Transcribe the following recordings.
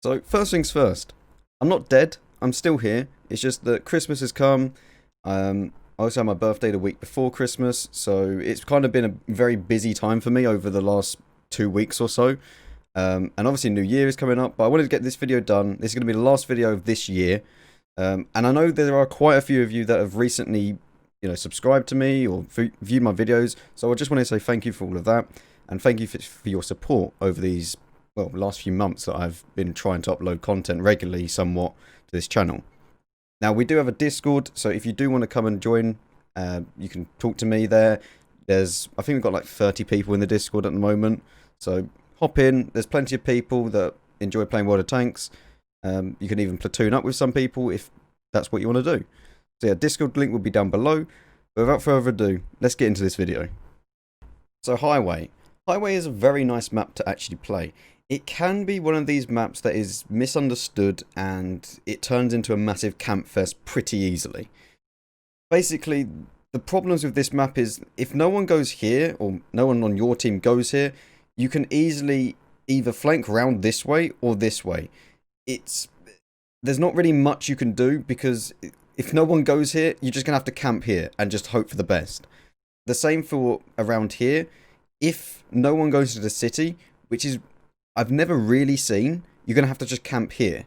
So, first things first, I'm not dead, I'm still here. It's just that Christmas has come. I also had my birthday the week before Christmas, so it's kind of been a very busy time for me over the last 2 weeks or so. And obviously, New Year is coming up, but I wanted to get this video done. This is going to be the last video of this year. And I know there are quite a few of you that have recently, subscribed to me or viewed my videos, so I just want to say thank you for all of that, and thank you for your support over these last few months that I've been trying to upload content regularly somewhat to this channel. Now, we do have a Discord, so if you do want to come and join, you can talk to me there. I think we've got like 30 people in the Discord at the moment, so hop in. There's plenty of people that enjoy playing World of Tanks. You can even platoon up with some people if that's what you want to do. So yeah, Discord link will be down below. But without further ado, let's get into this video. So Highway. Highway is a very nice map to actually play. It can be one of these maps that is misunderstood and it turns into a massive camp fest pretty easily. Basically, the problems with this map is if no one goes here or no one on your team goes here, you can easily either flank round this way or this way. There's not really much you can do because if no one goes here, you're just going to have to camp here and just hope for the best. The same for around here. If no one goes to the city, which is I've never really seen, you're going to have to just camp here.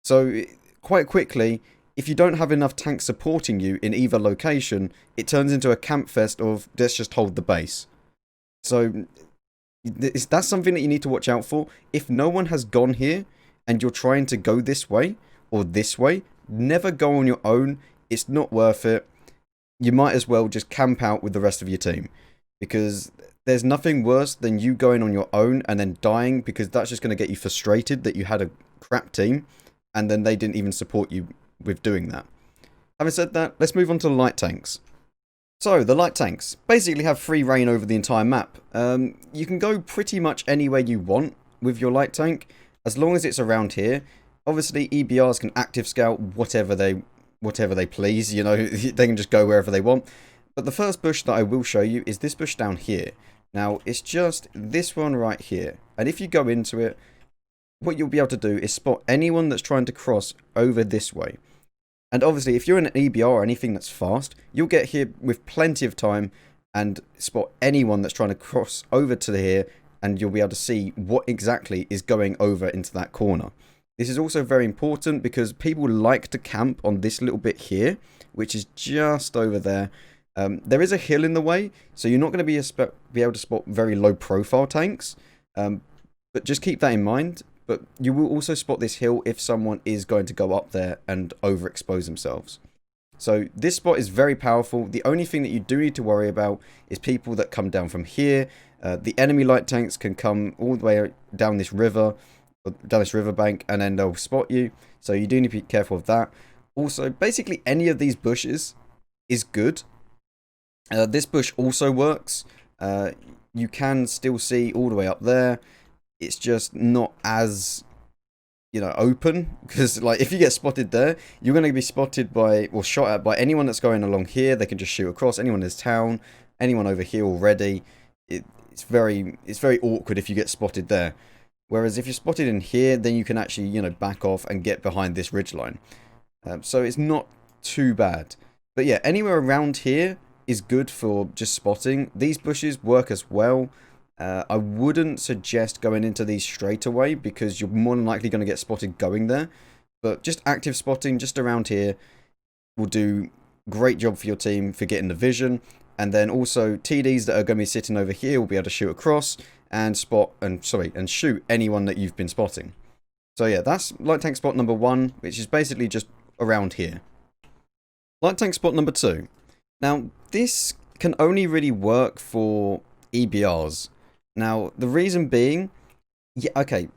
So quite quickly, if you don't have enough tanks supporting you in either location, it turns into a camp fest of let's just hold the base. So that's something that you need to watch out for. If no one has gone here and you're trying to go this way or this way, never go on your own. It's not worth it. You might as well just camp out with the rest of your team, because there's nothing worse than you going on your own and then dying, because that's just going to get you frustrated that you had a crap team and then they didn't even support you with doing that. Having said that, let's move on to the light tanks. So, the light tanks basically have free reign over the entire map. You can go pretty much anywhere you want with your light tank, as long as it's around here. Obviously, EBRs can active scout whatever they please, they can just go wherever they want. But the first bush that I will show you is this bush down here. Now, it's just this one right here. And if you go into it, what you'll be able to do is spot anyone that's trying to cross over this way. And obviously, if you're in an EBR or anything that's fast, you'll get here with plenty of time and spot anyone that's trying to cross over to here, and you'll be able to see what exactly is going over into that corner. This is also very important because people like to camp on this little bit here, which is just over there. There is a hill in the way, so you're not going to be able to spot very low profile tanks, but just keep that in mind. But you will also spot this hill if someone is going to go up there and overexpose themselves. So this spot is very powerful. The only thing that you do need to worry about is people that come down from here. The enemy light tanks can come all the way down this river, down this riverbank, and then they'll spot you. So you do need to be careful of that. Also, basically any of these bushes is good. This bush also works. You can still see all the way up there. It's just not as, open, because like if you get spotted there, you're going to be spotted by, or shot at by anyone that's going along here. They can just shoot across. Anyone in this town, anyone over here already. It's very awkward if you get spotted there. Whereas if you're spotted in here, then you can actually, back off and get behind this ridgeline. So it's not too bad. But yeah, anywhere around here is good for just spotting. These bushes work as well. I wouldn't suggest going into these straight away because you're more than likely going to get spotted going there. But just active spotting just around here will do great job for your team for getting the vision. And then also TDs that are going to be sitting over here will be able to shoot across and and shoot anyone that you've been spotting. So yeah, that's light tank spot number 1, which is basically just around here. Light tank spot number 2. Now, this can only really work for EBRs. Now, the reason being,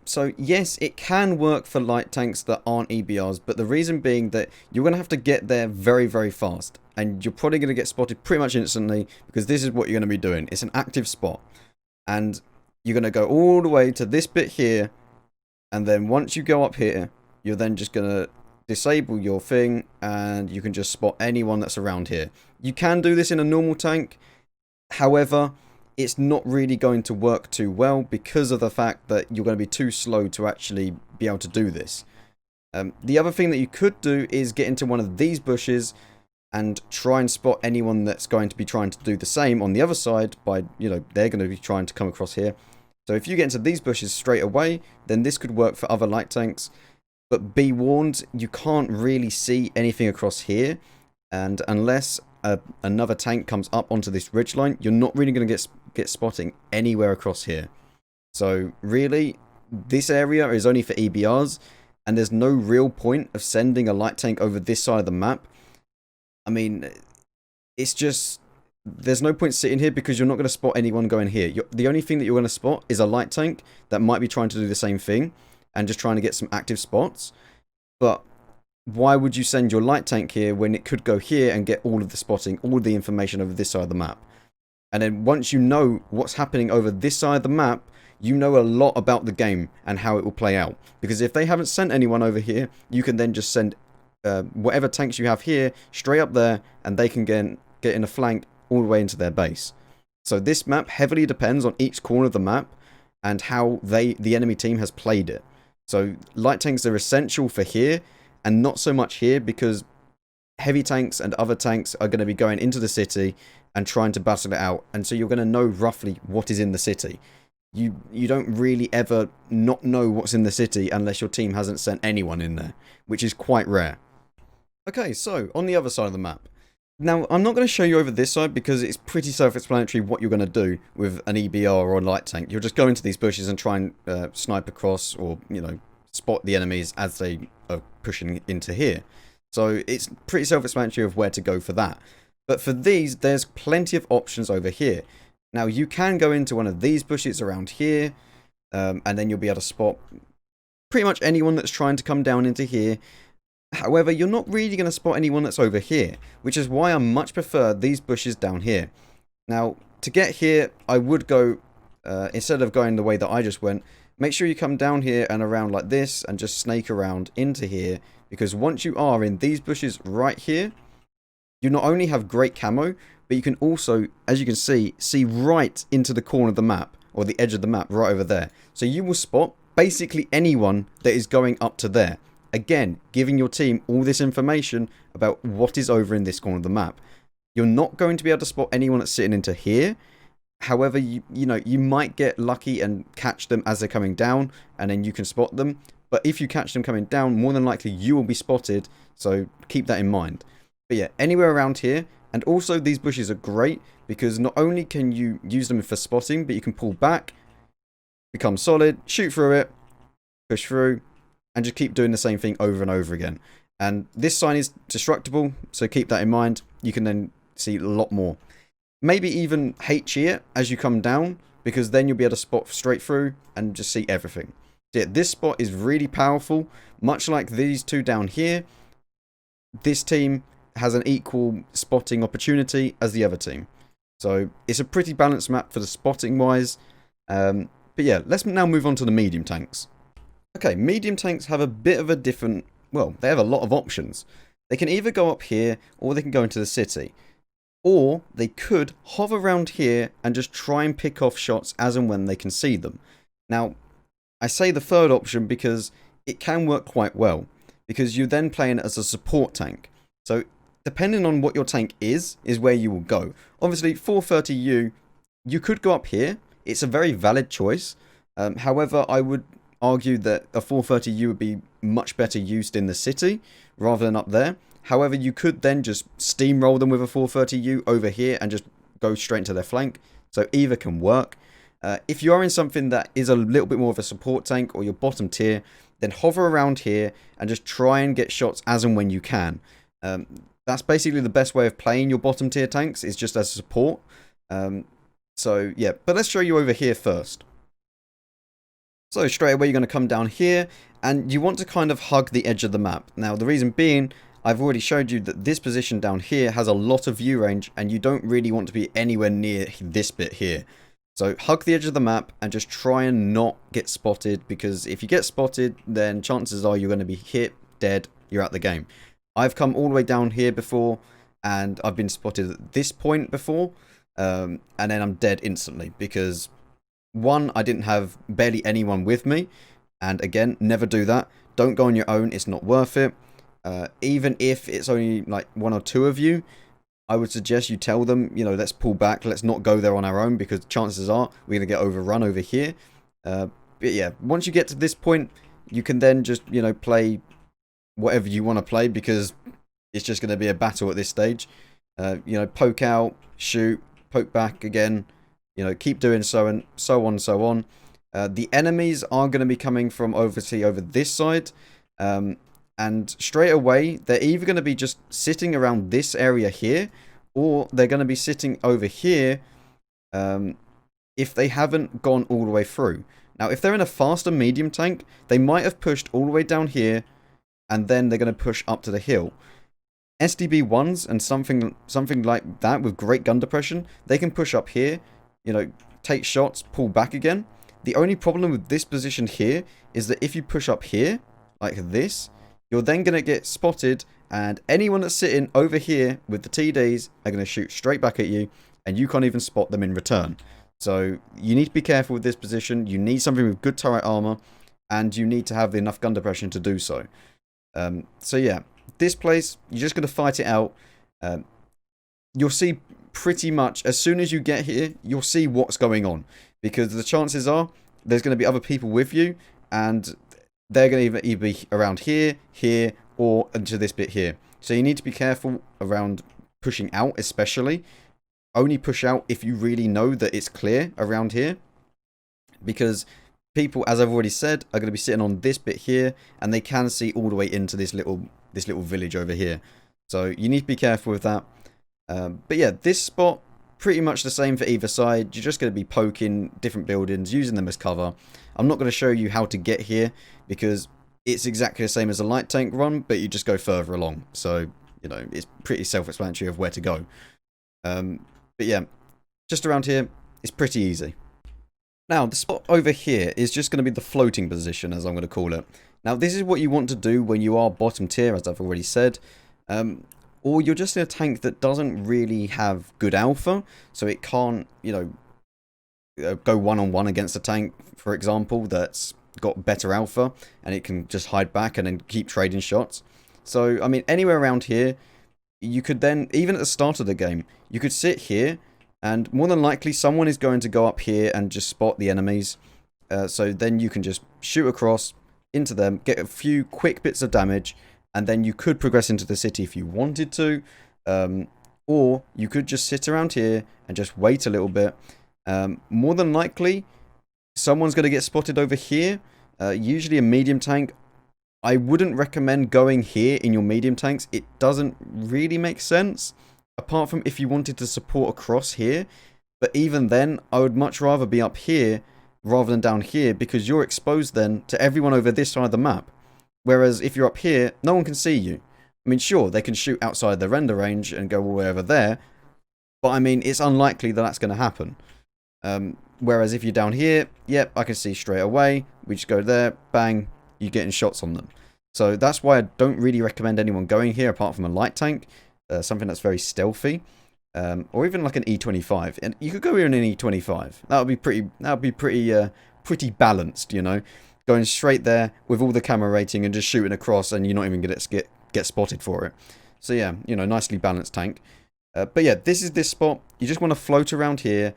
so yes, it can work for light tanks that aren't EBRs, but the reason being that you're going to have to get there very, very fast. And you're probably going to get spotted pretty much instantly, because this is what you're going to be doing. It's an active spot. And you're going to go all the way to this bit here, and then once you go up here, you're then just going to disable your thing, and you can just spot anyone that's around here. You can do this in a normal tank. However, it's not really going to work too well because of the fact that you're going to be too slow to actually be able to do this. The other thing that you could do is get into one of these bushes and try and spot anyone that's going to be trying to do the same on the other side by, they're going to be trying to come across here. So if you get into these bushes straight away, then this could work for other light tanks. But be warned, you can't really see anything across here. And unless another tank comes up onto this ridgeline, you're not really going to get spotting anywhere across here. So really, this area is only for EBRs, and there's no real point of sending a light tank over this side of the map. I mean, it's just, there's no point sitting here because you're not going to spot anyone going here. The only thing that you're going to spot is a light tank that might be trying to do the same thing and just trying to get some active spots. But why would you send your light tank here when it could go here and get all of the spotting, all of the information over this side of the map? And then once you know what's happening over this side of the map, you know a lot about the game and how it will play out. Because if they haven't sent anyone over here, you can then just send whatever tanks you have here straight up there, and they can get in a flank all the way into their base. So this map heavily depends on each corner of the map and how the enemy team has played it. So light tanks are essential for here and not so much here, because heavy tanks and other tanks are going to be going into the city and trying to battle it out, and so you're going to know roughly what is in the city. You don't really ever not know what's in the city unless your team hasn't sent anyone in there, which is quite rare. Okay, so on the other side of the map. Now, I'm not going to show you over this side because it's pretty self-explanatory what you're going to do with an EBR or a light tank. You'll just go into these bushes and try and snipe across, or, spot the enemies as they are pushing into here. So it's pretty self-explanatory of where to go for that. But for these, there's plenty of options over here. Now, you can go into one of these bushes around here, and then you'll be able to spot pretty much anyone that's trying to come down into here. However, you're not really going to spot anyone that's over here, which is why I much prefer these bushes down here. Now, to get here, I would go, instead of going the way that I just went, make sure you come down here and around like this and just snake around into here, because once you are in these bushes right here, you not only have great camo, but you can also, as you can see right into the corner of the map, or the edge of the map right over there. So you will spot basically anyone that is going up to there. Again, giving your team all this information about what is over in this corner of the map. You're not going to be able to spot anyone that's sitting into here. However, you might get lucky and catch them as they're coming down, and then you can spot them. But if you catch them coming down, more than likely you will be spotted, so keep that in mind. But yeah, anywhere around here. And also these bushes are great because not only can you use them for spotting, but you can pull back, become solid, shoot through it, push through, and just keep doing the same thing over and over again. And this sign is destructible, so keep that in mind. You can then see a lot more. Maybe even HE it as you come down, because then you'll be able to spot straight through and just see everything. So yeah, this spot is really powerful. Much like these two down here, this team has an equal spotting opportunity as the other team. So it's a pretty balanced map for the spotting wise. But yeah, let's now move on to the medium tanks. Okay, medium tanks have a bit of a different, well, they have a lot of options. They can either go up here, or they can go into the city. Or they could hover around here and just try and pick off shots as and when they can see them. Now, I say the third option because it can work quite well, because you're then playing as a support tank. So depending on what your tank is where you will go. Obviously, 430U, you could go up here. It's a very valid choice. However, I would argue that a 430U would be much better used in the city rather than up there. However, you could then just steamroll them with a 430U over here and just go straight into their flank. So either can work. If you are in something that is a little bit more of a support tank, or your bottom tier, then hover around here and just try and get shots as and when you can. That's basically the best way of playing your bottom tier tanks, is just as support. So yeah, but let's show you over here first. So straight away you're going to come down here, and you want to kind of hug the edge of the map. Now the reason being, I've already showed you that this position down here has a lot of view range, and you don't really want to be anywhere near this bit here. So hug the edge of the map and just try and not get spotted, because if you get spotted, then chances are you're going to be hit, dead, you're out the game. I've come all the way down here before, and I've been spotted at this point before. and then I'm dead instantly because one, I didn't have barely anyone with me, and again, never do that. Don't go on your own, it's not worth it. Even if it's only like one or two of you, I would suggest you tell them, you know, let's pull back, let's not go there on our own, because chances are we're going to get overrun over here. But yeah, once you get to this point, you can then just, you know, play whatever you want to play, because it's just going to be a battle at this stage. You know, poke out, shoot, poke back again, you know, keep doing so and so on, so on. The enemies are going to be coming from over this side. And straight away, they're either going to be just sitting around this area here, or they're going to be sitting over here if they haven't gone all the way through. Now, if they're in a faster medium tank, they might have pushed all the way down here, and then they're going to push up to the hill. SDB1s and something like that with great gun depression, they can push up here, you know, take shots, pull back again. The only problem with this position here is that if you push up here, like this, you're then going to get spotted, and anyone that's sitting over here with the TDs are going to shoot straight back at you, and you can't even spot them in return. So you need to be careful with this position. You need something with good turret armor, and you need to have enough gun depression to do so. So yeah, this place, you're just going to fight it out. You'll see pretty much, as soon as you get here, you'll see what's going on. Because the chances are, there's going to be other people with you, and they're going to either be around here, here, or into this bit here. So you need to be careful around pushing out, especially. Only push out if you really know that it's clear around here. Because people, as I've already said, are going to be sitting on this bit here, and they can see all the way into this little village over here. So you need to be careful with that. But yeah, this spot, pretty much the same for either side. You're just going to be poking different buildings, using them as cover. I'm not going to show you how to get here, because it's exactly the same as a light tank run, but you just go further along. So, you know, it's pretty self-explanatory of where to go. But yeah, just around here, it's pretty easy. Now, the spot over here is just going to be the floating position, as I'm going to call it. Now, this is what you want to do when you are bottom tier, as I've already said. Or you're just in a tank that doesn't really have good alpha, so it can't, you know, go one-on-one against a tank, for example, that's got better alpha, and it can just hide back and then keep trading shots. So, I mean, anywhere around here, you could then, even at the start of the game, you could sit here, and more than likely someone is going to go up here and just spot the enemies. So then you can just shoot across into them, get a few quick bits of damage, and then you could progress into the city if you wanted to. Or you could just sit around here and just wait a little bit. More than likely, someone's going to get spotted over here. Usually a medium tank. I wouldn't recommend going here in your medium tanks. It doesn't really make sense. Apart from if you wanted to support across here. But even then, I would much rather be up here rather than down here, because you're exposed then to everyone over this side of the map. Whereas if you're up here, no one can see you. I mean, sure, they can shoot outside the render range and go all the way over there. But I mean, it's unlikely that that's going to happen. Whereas if you're down here, yep, I can see straight away. We just go there, bang, you're getting shots on them. So that's why I don't really recommend anyone going here apart from a light tank. Something that's very stealthy. Or even like an E25. And you could go here in an E25. That would be pretty balanced, you know. Going straight there with all the camera rating and just shooting across, and you're not even going to get spotted for it. So yeah, you know, nicely balanced tank. But yeah, this is this spot. You just want to float around here.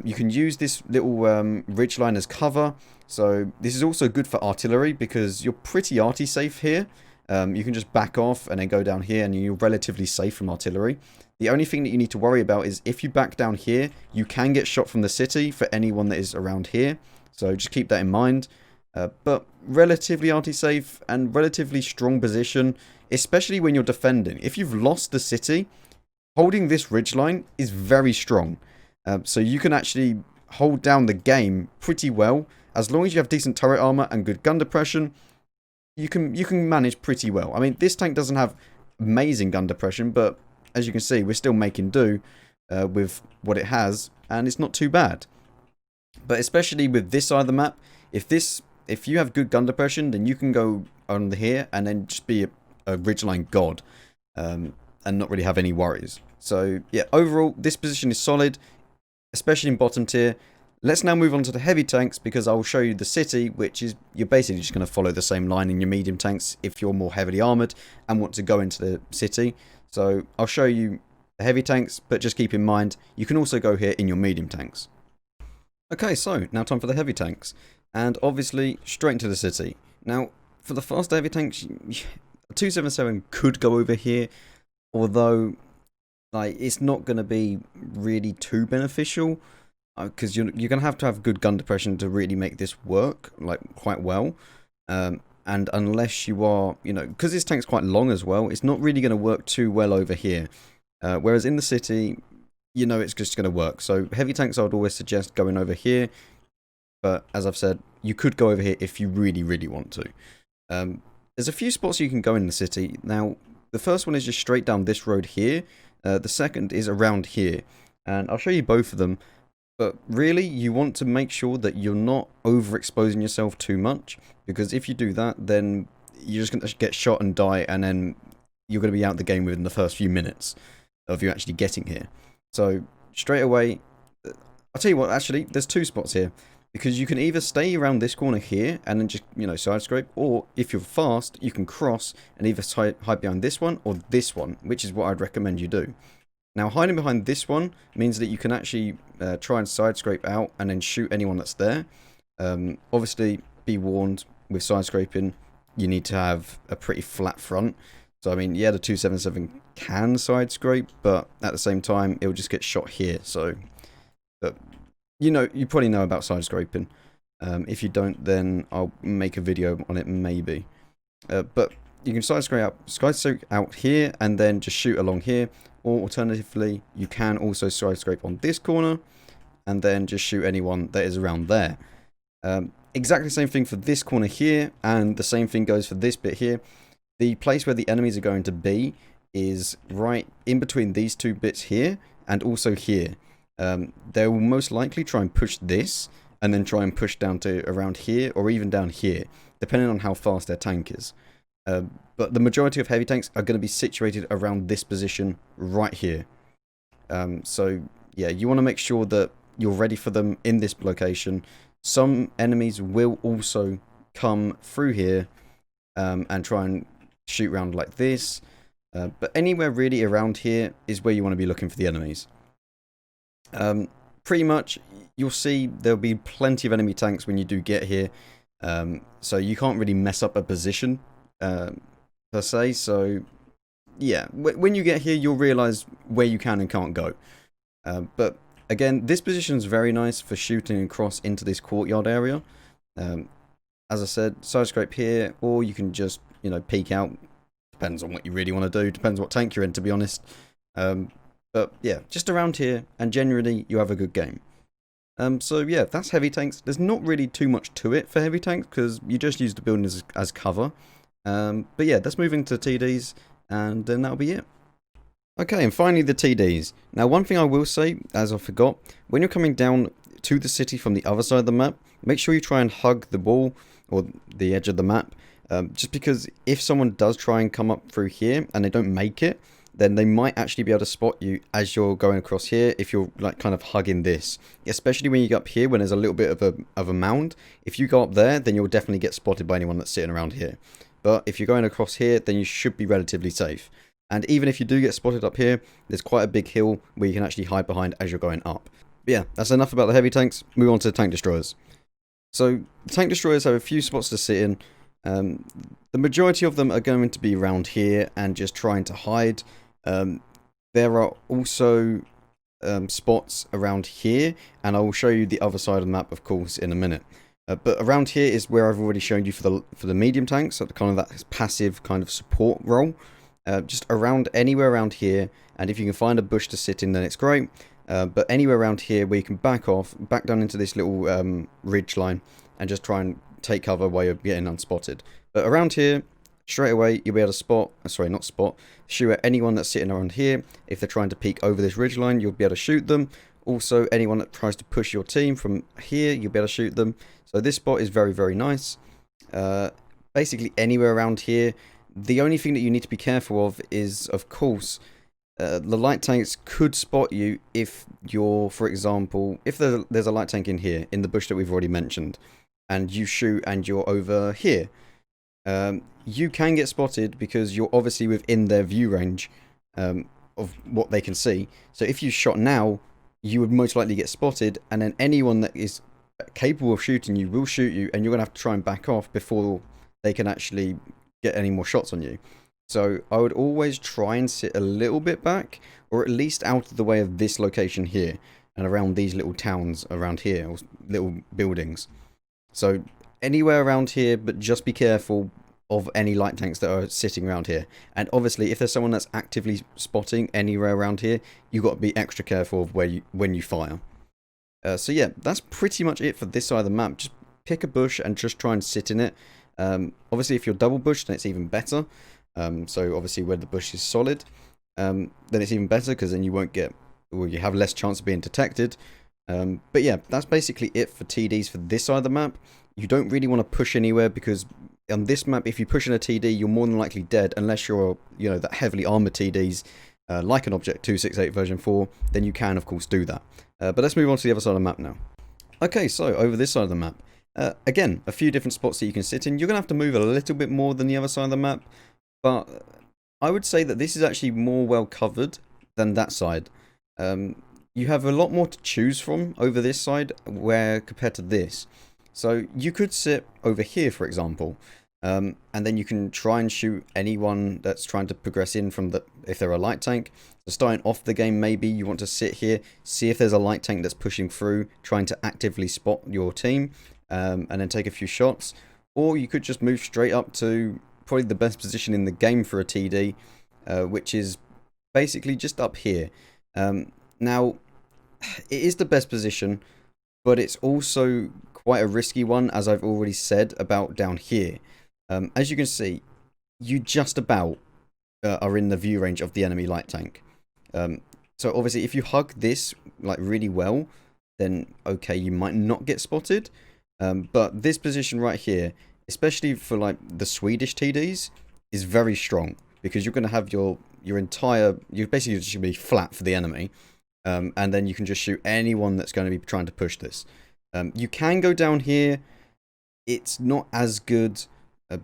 You can use this little ridgeline as cover. So this is also good for artillery, because you're pretty arty safe here. You can just back off and then go down here, and you're relatively safe from artillery. The only thing that you need to worry about is if you back down here, you can get shot from the city for anyone that is around here. So just keep that in mind. But relatively anti-safe and relatively strong position, especially when you're defending. If you've lost the city, holding this ridgeline is very strong. So you can actually hold down the game pretty well. As long as you have decent turret armor and good gun depression, you can manage pretty well. I mean, this tank doesn't have amazing gun depression, but as you can see, we're still making do with what it has, and it's not too bad. But especially with this side of the map, if you have good gun depression, then you can go on here and then just be a ridgeline god, and not really have any worries. So yeah, overall, this position is solid. especially in bottom tier. Let's now move on to the heavy tanks, because I will show you the city, which is, you're basically just going to follow the same line in your medium tanks if you're more heavily armoured and want to go into the city. So I'll show you the heavy tanks, but just keep in mind, you can also go here in your medium tanks. Okay, so now time for the heavy tanks. And obviously, straight into the city. Now, for the faster heavy tanks, 277 could go over here, although like it's not going to be really too beneficial, because you're going to have good gun depression to really make this work like quite well. And unless you are, because this tank's quite long as well, it's not really going to work too well over here. Whereas in the city, it's just going to work. So heavy tanks, I would always suggest going over here. But as I've said, you could go over here if you really, really want to. There's a few spots you can go in the city. Now, the first one is just straight down this road here. The second is around here. And I'll show you both of them. But really, you want to make sure that you're not overexposing yourself too much. Because if you do that, then you're just going to get shot and die. And then you're going to be out the game within the first few minutes of you actually getting here. So, straight away, I'll tell you what, actually, there's two spots here. Because you can either stay around this corner here and then just, side scrape, or if you're fast, you can cross and either hide behind this one or this one, which is what I'd recommend you do. Now, hiding behind this one means that you can actually try and side scrape out and then shoot anyone that's there. Obviously, be warned, with side scraping, you need to have a pretty flat front. So, I mean, yeah, the 277 can side scrape, but at the same time, it'll just get shot here. So, you probably know about side scraping. If you don't, then I'll make a video on it maybe. But you can side scrape out here and then just shoot along here. Or alternatively, you can also side scrape on this corner and then just shoot anyone that is around there. Exactly the same thing for this corner here, and the same thing goes for this bit here. The place where the enemies are going to be is right in between these two bits here and also here. They will most likely try and push this and then try and push down to around here or even down here, depending on how fast their tank is. But the majority of heavy tanks are going to be situated around this position right here. So yeah, you want to make sure that you're ready for them in this location. Some enemies will also come through here and try and shoot around like this. But anywhere really around here is where you want to be looking for the enemies. Pretty much, you'll see there'll be plenty of enemy tanks when you do get here. So you can't really mess up a position, per se. So, yeah, when you get here, you'll realize where you can and can't go. But, again, this position is very nice for shooting across into this courtyard area. As I said, side scrape here, or you can just, peek out. Depends on what you really want to do. Depends what tank you're in, to be honest. But yeah, just around here, and generally you have a good game. So yeah, that's heavy tanks. There's not really too much to it for heavy tanks, because you just use the building as cover. But yeah, let's move into TDs, and then that'll be it. Okay, and finally the TDs. Now, one thing I will say, as I forgot, when you're coming down to the city from the other side of the map, make sure you try and hug the wall, or the edge of the map. Just because if someone does try and come up through here, and they don't make it, then they might actually be able to spot you as you're going across here if you're like kind of hugging this. Especially when you get up here when there's a little bit of a mound. If you go up there, then you'll definitely get spotted by anyone that's sitting around here. But if you're going across here, then you should be relatively safe. And even if you do get spotted up here, there's quite a big hill where you can actually hide behind as you're going up. But yeah, that's enough about the heavy tanks. Move on to the tank destroyers. So, the tank destroyers have a few spots to sit in. The majority of them are going to be around here and just trying to hide. There are also spots around here, and I will show you the other side of the map, of course, in a minute. But around here is where I've already shown you for the medium tanks, so kind of that passive kind of support role. Just anywhere around here, and if you can find a bush to sit in, then it's great. But anywhere around here where you can back down into this little ridge line, and just try and take cover while you're getting unspotted. But around here, straight away, you'll be able to shoot at anyone that's sitting around here. If they're trying to peek over this ridgeline, you'll be able to shoot them. Also, anyone that tries to push your team from here, you'll be able to shoot them. So this spot is very, very nice. Basically, anywhere around here. The only thing that you need to be careful of is, of course, The light tanks could spot you if you're, for example, if there's a light tank in here, in the bush that we've already mentioned, and you shoot and you're over here. You can get spotted because you're obviously within their view range of what they can see. So if you shot now, you would most likely get spotted, and then anyone that is capable of shooting you will shoot you, and you're going to have to try and back off before they can actually get any more shots on you. So I would always try and sit a little bit back, or at least out of the way of this location here, and around these little towns around here, or little buildings. So anywhere around here, but just be careful of any light tanks that are sitting around here. And obviously, if there's someone that's actively spotting anywhere around here, you've got to be extra careful of when you fire. So yeah, that's pretty much it for this side of the map. Just pick a bush and just try and sit in it. Obviously, if you're double bushed, then it's even better. So obviously, where the bush is solid, then it's even better because then you won't get, well, you have less chance of being detected. But yeah, that's basically it for TDs for this side of the map. You don't really want to push anywhere because on this map, if you push in a TD, you're more than likely dead unless you're, you know, that heavily armored TDs, like an Object 268 version 4, then you can, of course, do that. But let's move on to the other side of the map now. Okay, so over this side of the map, again, a few different spots that you can sit in. You're going to have to move a little bit more than the other side of the map, but I would say that this is actually more well covered than that side. You have a lot more to choose from over this side where compared to this. So you could sit over here, for example, and then you can try and shoot anyone that's trying to progress in from the, if they're a light tank. So starting off the game, maybe you want to sit here, see if there's a light tank that's pushing through, trying to actively spot your team, and then take a few shots. Or you could just move straight up to probably the best position in the game for a TD, which is basically just up here. Now, it is the best position, but it's also quite a risky one, as I've already said about down here. As you can see, you just about are in the view range of the enemy light tank. So obviously, if you hug this like really well, then okay, you might not get spotted. But this position right here, especially for like the Swedish TDs, is very strong because you're going to have your entire, you're basically just going to be flat for the enemy. And then you can just shoot anyone that's going to be trying to push this. You can go down here. It's not as good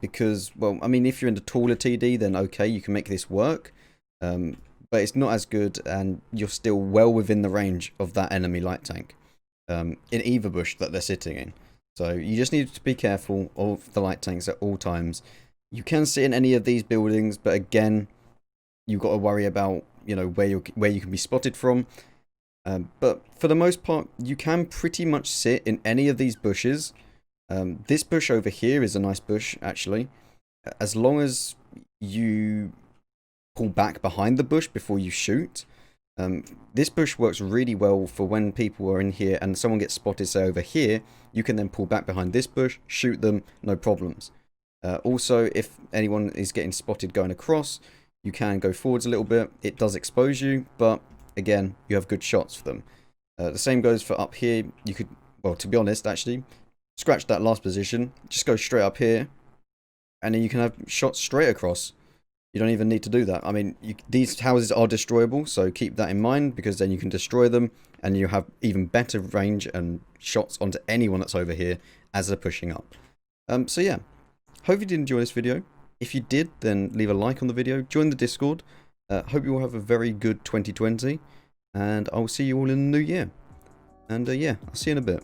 because, well, I mean, if you're in the taller TD, then okay, you can make this work. But it's not as good, and you're still well within the range of that enemy light tank in either bush that they're sitting in. So you just need to be careful of the light tanks at all times. You can sit in any of these buildings, but again, you've got to worry about, you know, where you can be spotted from. But for the most part, you can pretty much sit in any of these bushes. This bush over here is a nice bush, actually. As long as you pull back behind the bush before you shoot. This bush works really well for when people are in here and someone gets spotted, say, over here. You can then pull back behind this bush, shoot them, no problems. Also, if anyone is getting spotted going across, you can go forwards a little bit. It does expose you, but again, you have good shots for them. The same goes for up here. You could, well, to be honest, actually, scratch that last position. Just go straight up here, and then you can have shots straight across. You don't even need to do that. I mean, these houses are destroyable, so keep that in mind, because then you can destroy them, and you have even better range and shots onto anyone that's over here as they're pushing up. So yeah, hope you did enjoy this video. If you did, then leave a like on the video, join the Discord. Hope you all have a very good 2020, and I'll see you all in the new year. And yeah, I'll see you in a bit.